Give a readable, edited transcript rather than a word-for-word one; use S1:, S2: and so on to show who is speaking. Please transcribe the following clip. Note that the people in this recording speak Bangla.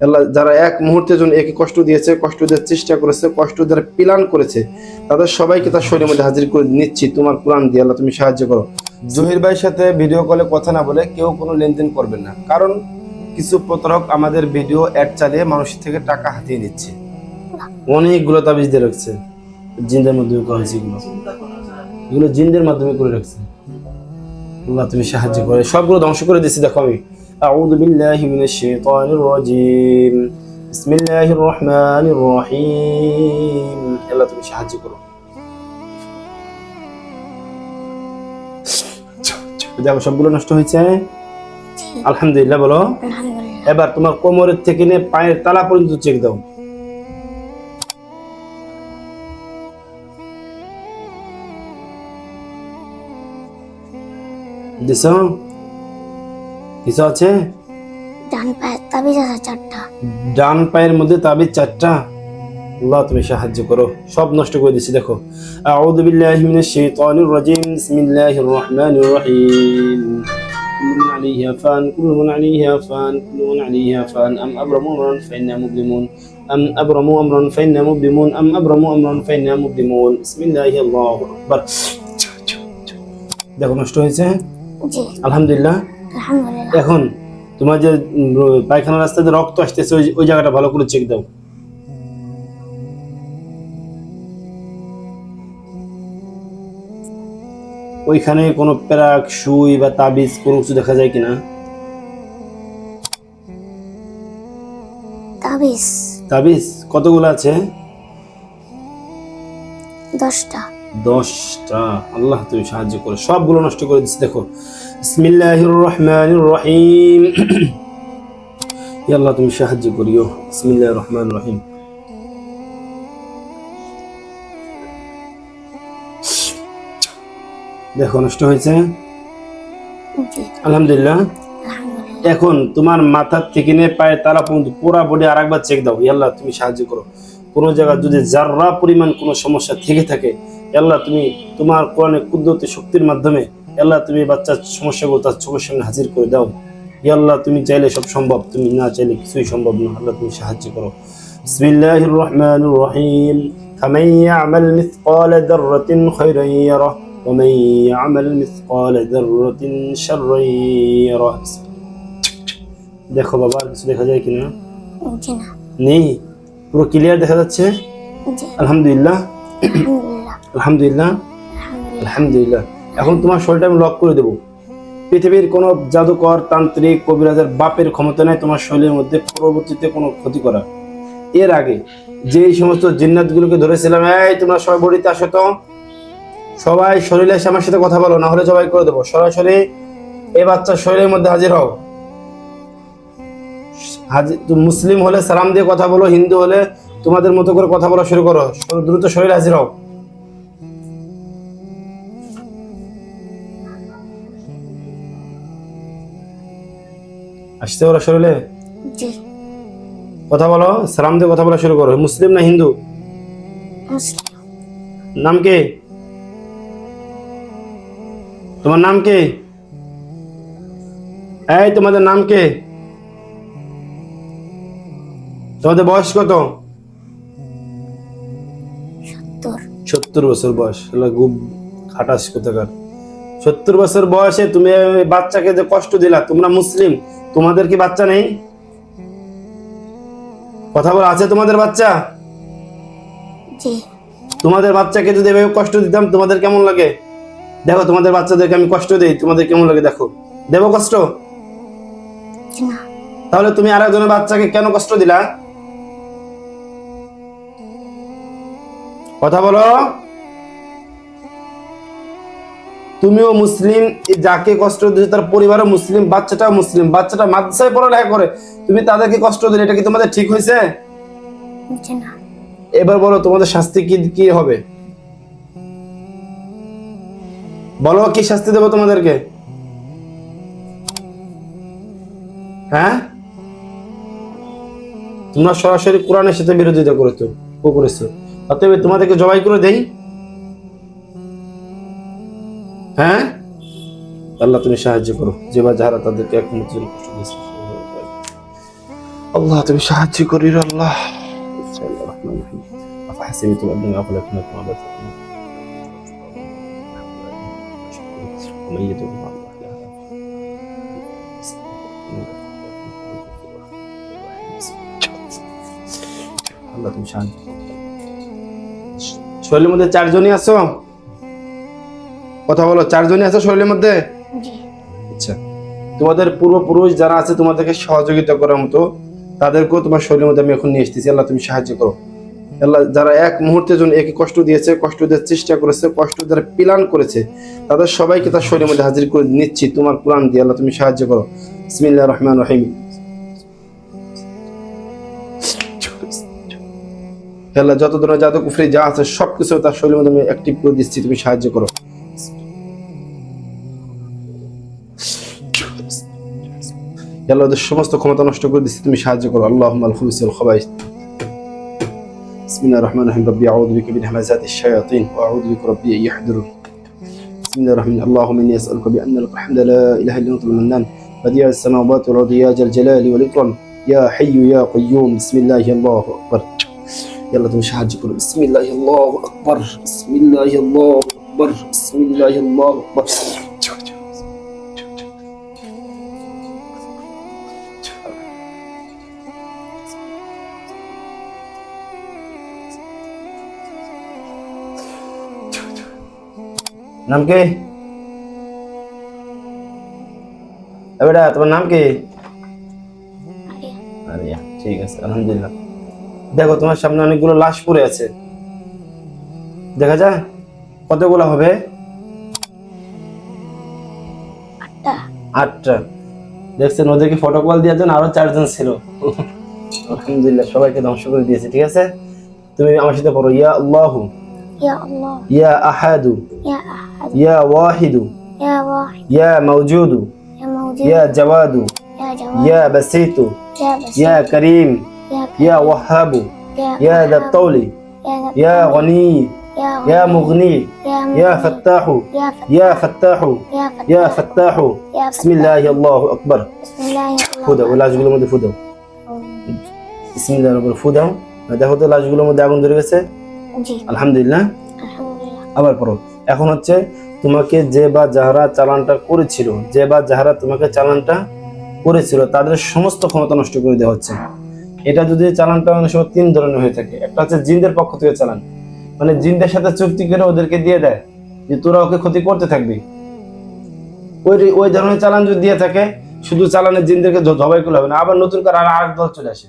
S1: আল্লাহ যারা এক মুহূর্তের জন্য একে কষ্ট দিয়েছে, কষ্ট দেওয়ার চেষ্টা করেছে, কষ্ট যারা প্ল্যান করেছে, তাদের সবাইকে তার শরীরের মধ্যে হাজির করে নিচ্ছি তোমার কোরআন দিয়ে। আল্লাহ তুমি সাহায্য করো। জহির ভাইয়ের সাথে ভিডিও কলে কথা না বলে কেউ কোনো লেনদেন করবেন না, কারণ কিছু প্রতারক আমাদের ভিডিও অ্যাড চালিয়ে মানুষের থেকে টাকা হাতিয়ে নিচ্ছে। অনেকগুলো তাবিজ দিয়ে রাখছে, জিনদের মাধ্যমে করা হয়েছে এগুলো, এগুলো জিনদের মাধ্যমে করে রাখছে। আল্লাহ তুমি সাহায্য করে, সবগুলো ধ্বংস করে দিচ্ছি। দেখো আমি আউযু বিল্লাহি মিনাশ শাইতানির রাজিম, বিসমিল্লাহির রহমানির রহিম। আল্লাহ তুমি সাহায্য করো। দেখো সবগুলো নষ্ট হয়েছে, আলহামদুলিল্লাহ বলো। এবার তোমার কোমরের থেকে নিয়ে পায়ের তালা পর্যন্ত চেক দাও। দিছো? কিছু আছে?
S2: ডান পায়ের তাবিজ আছে 4টা।
S1: ডান পায়ের মধ্যে তাবিজ 4টা। আল্লাহ তুমি সাহায্য করো, সব নষ্ট করে দিচ্ছি। দেখো আউযু বিল্লাহি মিনাশ শাইতানির রাজিম, বিসমিল্লাহির রহমানির রহিম। কুল্লুন আলাইহা ফান, কুল্লুন আলাইহা ফান, কুল্লুন আলাইহা ফান। আম আবরামু আমরান ফাইন্না মুবলিমুন, আম আবরামু আমরান ফাইন্না মুবলিমুন, আম আবরামু আমরান ফাইন্না মুবলিমুন। বিসমিল্লাহি আল্লাহু আকবার। দেখো নষ্ট হয়েছে,
S2: জি
S1: আলহামদুলিল্লাহ।
S2: আলহামদুলিল্লাহ।
S1: এখন তোমার যে পায়খানা রাস্তাতে রক্ত আসতেছে, ওই জায়গাটা ভালো করে চেক দাও। ওইখানে কোনো প্যারাক, সুই বা তাবিজ কোনো কিছু দেখা যায় কিনা?
S2: তাবিজ
S1: তাবিজ কতগুলো আছে?
S2: 10টা।
S1: 10টা। আল্লাহ তুমি সাহায্য করো, সবগুলো নষ্ট করে দিচ্ছি। দেখো বিসমিল্লাহির রহমানির রহিম। ইয়া আল্লাহ তুমি সাহায্য করিও। বিসমিল্লাহির রহমানির রহিম। দেখো নষ্ট হয়েছে,
S2: জি
S1: আলহামদুলিল্লাহ।
S2: আলহামদুলিল্লাহ।
S1: এখন তোমার মাথার থেকে নিয়ে পায়ের তালা পর্যন্ত পুরো বডি আরেকবার চেক দাও। ইয়া আল্লাহ তুমি সাহায্য করো। কোনো জায়গায় যদি জাররা পরিমাণ কোনো সমস্যা থেকে থাকে, আল্লাহ তুমি তোমার কোরআনের কুদরতি শক্তির মাধ্যমে আল্লাহ তুমি বাচ্চার সমস্যাগুলো তার চোখের সামনে হাজির করে দাও। ইয়া আল্লাহ তুমি চাইলে সব সম্ভব, তুমি না চাইলে কিছুই সম্ভব না। আল্লাহ তুমি সাহায্য করো। বিসমিল্লাহির রহমানির রহিম। ফামান ইয়ামাল মিসকালা যাররাতিন খায়রান ইয়ারাহ ওয়া মান ইয়ামাল মিসকালা যাররাতিন শাররান ইয়ারাহ। দেখো বাবা আর কিছু দেখা যায় কিনা?
S2: জি না।
S1: নেই, পুরো ক্লিয়ার দেখা যাচ্ছে,
S2: জি
S1: আলহামদুলিল্লাহ।
S2: আলহামদুলিল্লাহ।
S1: আলহামদুলিল্লাহ, আলহামদুলিল্লাহ। এখন তোমার শরীরটা আমি লক করে দেবো। পৃথিবীর কোনো জাদুকর, তান্ত্রিক, কবিরাজের বাপের ক্ষমতা নেই তোমার শরীরের মধ্যে পরবর্তীতে কোনো ক্ষতি করা। এর আগে যেই সমস্ত জিন্নাতগুলোকে ধরেছিলাম, এই তোমরা সবাই বড়িতে আসো তো, সবাই শরীরে এসে আমার সাথে কথা বলো, না হলে জবাই করে দেবো। সরাসরি এই বাচ্চার শরীরের মধ্যে হাজির হও। মুসলিম হলে সালাম দিয়ে কথা বলো, হিন্দু হলে তোমাদের মতো করে কথা বলা শুরু করো। দ্রুত শরীরে হাজির হও। আসতে ওরা শরীরে
S2: জি
S1: কথা বলো, সালাম দিয়ে কথা বলা শুরু করো। মুসলিম না হিন্দু?
S2: মুসলিম।
S1: নাম কি তোমার? নাম কি? এই তোমাদের নাম কি? তোমাদের বয়স কত?
S2: 70।
S1: 70 বছর বয়স। খুব খাটাস কোথাকার। 70 বছর বয়সে তুমি বাচ্চাকে যে কষ্ট দিলা। তোমরা মুসলিম, তোমাদের কি বাচ্চা নেই? কথা বলা আছে তোমাদের বাচ্চা?
S2: জি
S1: তোমাদের বাচ্চাকে যদি এভাবে কষ্ট দিতাম তোমাদের কেমন লাগে? দেখো তোমাদের বাচ্চাদেরকে আমি কষ্ট দিই, তোমাদের কেমন লাগে দেখো। দেবো কষ্ট?
S2: জি না।
S1: তাহলে তুমি আরেকজনের বাচ্চাকে কেন কষ্ট দিলা? কথা বলো। তুমিও মুসলিম, যাকে কষ্ট দিচ্ছে তার পরিবারও মুসলিম, বাচ্চাটাও মুসলিম, বাচ্চাটা মাদ্রাসায় পড়ালেখা করে, তুমি তাদেরকে কষ্ট দিলে, এটা কি তোমাদের ঠিক হয়েছে?
S2: জি না।
S1: এবার বলো তোমাদের শাস্তি কি কি হবে? বলো কি শাস্তি দেবো তোমাদেরকে? হ্যাঁ, তোমরা সরাসরি কোরআনের সাথে বিরোধিতা করেছো, অতএব তোমাদেরকে জবাই করে দেই। হ্যাঁ, আল্লাহ তুমি সাহায্য করো। যে বা যারা তাদেরকে একমাত্র কষ্ট দিয়েছে। আল্লাহ তুমি সাহায্য করি রে আল্লাহ। বিসমিল্লাহির রহমানির রহিম। আফাহাসিবতুম আন্নামা খলাকনাকুম আবাসা ومن يدعو مع الله إلها আল্লাহ তুমি সাহায্য করো। শরীরের মধ্যে চারজনই আছো? কথা বলো, চারজনই আছো শরীরের মধ্যে?
S2: জি।
S1: আচ্ছা, তোমাদের পূর্বপুরুষ যারা আছে তোমাদেরকে সহযোগিতা করার মতো তাদেরকেও তোমার শরীরের মধ্যে আমি এখন নিয়ে এসেছি। আল্লাহ তুমি সাহায্য করো। আল্লাহ যারা এক মুহূর্তের জন্য একে কষ্ট দিয়েছে, কষ্ট দেওয়ার চেষ্টা করেছে, কষ্ট যারা প্ল্যান করেছে তাদের সবাইকে তার শরীরের মধ্যে হাজির করে নিচ্ছি তোমার কোরআন দিয়ে। আল্লাহ তুমি সাহায্য করো। বিসমিল্লাহির রহমানির রহিম। আল্লাহ যত ধরনের জাদু কুফরি যা আছে সবকিছু তার শরীরের মধ্যে আমি অ্যাক্টিভ করে দিচ্ছি, তুমি সাহায্য করো। আল্লাহ ওদের সমস্ত ক্ষমতা নষ্ট করে দিচ্ছি, তুমি সাহায্য করো। আল্লাহুম্মা আল-খুবুসিল খাবাইস। বিসমিল্লাহির রহমানির রহিম। রব্বি আউযু বিকা মিন হামাযাতিশ শায়াতিন ওয়া আউযু বিকা রব্বি আন ইয়াহদুরুন। বিসমিল্লাহির রহমানির রহিম। আল্লাহুম্মা ইন্নী আসআলুকা বিআন্না লাকা আল-হামদা লা ইলাহা ইল্লা আনতা al-mannan badi'u as-samawati wal ardi ya zal jalali wal ikram ya hayyu ya qayyum। বিসমিল্লাহি আল্লাহু আকবার। আল্লাহ তুমি সাহায্য করো। বিসমিল্লাহি আল্লাহু আকবার। বিসমিল্লাহি আল্লাহু আকবার। বিসমিল্লাহি আল্লাহু আকবার। নাম কি? বেটা তোমার নাম কি? আরিয়া। ঠিক আছে, আলহামদুলিল্লাহ। দেখো তোমার সামনে অনেকগুলো লাশ পড়ে আছে, দেখা যায় কতগুলো হবে? 8টা। দেখছেন ওদেরকে ফটো কল দেওয়ার জন্য আরো 4জন ছিল। আলহামদুলিল্লাহ, সবাইকে ধ্বংস করে দিয়েছে। ঠিক আছে, তুমি আমার সাথে পড়ো। ইয়া আল্লাহু,
S2: ইয়া আল্লাহ,
S1: ইয়া আহাদু,
S2: ইয়া আহাদ,
S1: ইয়া ওয়াহিদু,
S2: ইয়া ওয়াহিদ,
S1: ইয়া মাওজুদু,
S2: ইয়া মাওজুদ,
S1: ইয়া জাওয়াদু,
S2: ইয়া জাওয়াদ,
S1: ইয়া বাসিতু,
S2: ইয়া বাসীর,
S1: ইয়া করিম,
S2: ইয়া
S1: ইয়া ওয়াহাবু,
S2: ইয়া
S1: ইয়া দা তৌলি, ইয়া গনি, ইয়া মুগনি, ইয়া ফাত্তাহু, ইয়া ফাত্তাহু, ইয়া ফাত্তাহু। বিসমিল্লাহি আল্লাহু আকবার। ফু দাও, ওই লাশগুলোর মধ্যে ফু দাও। বিসমিল্লাহির উপর ফু দাও। দেখো তো লাশগুলোর মধ্যে আগুন ধরে গেছে।
S2: জি।
S1: আলহামদুলিল্লাহ।
S2: আলহামদুলিল্লাহ।
S1: আবার পড়ো। এখন হচ্ছে তোমাকে যে বা যাহারা চালানটা করেছিল, যে বা যাহারা তোমাকে চালানটা করেছিল তাদের সমস্ত ক্ষমতা নষ্ট করে দেওয়া হচ্ছে। এটা যদি চালানটা অনেক সময় 3 ধরনের হয়ে থাকে। একটা হচ্ছে জিনদের পক্ষ থেকে চালান, মানে জিনদের সাথে চুক্তি করে ওদেরকে দিয়ে দেয় যে তোরা ওকে ক্ষতি করতে থাকবি। ওই ধরনের চালান যদি দিয়ে থাকে, শুধু চালানের জিনদেরকে জবাই করলে হবে না, আবার নতুন করে আর আরেক দল চলে আসে।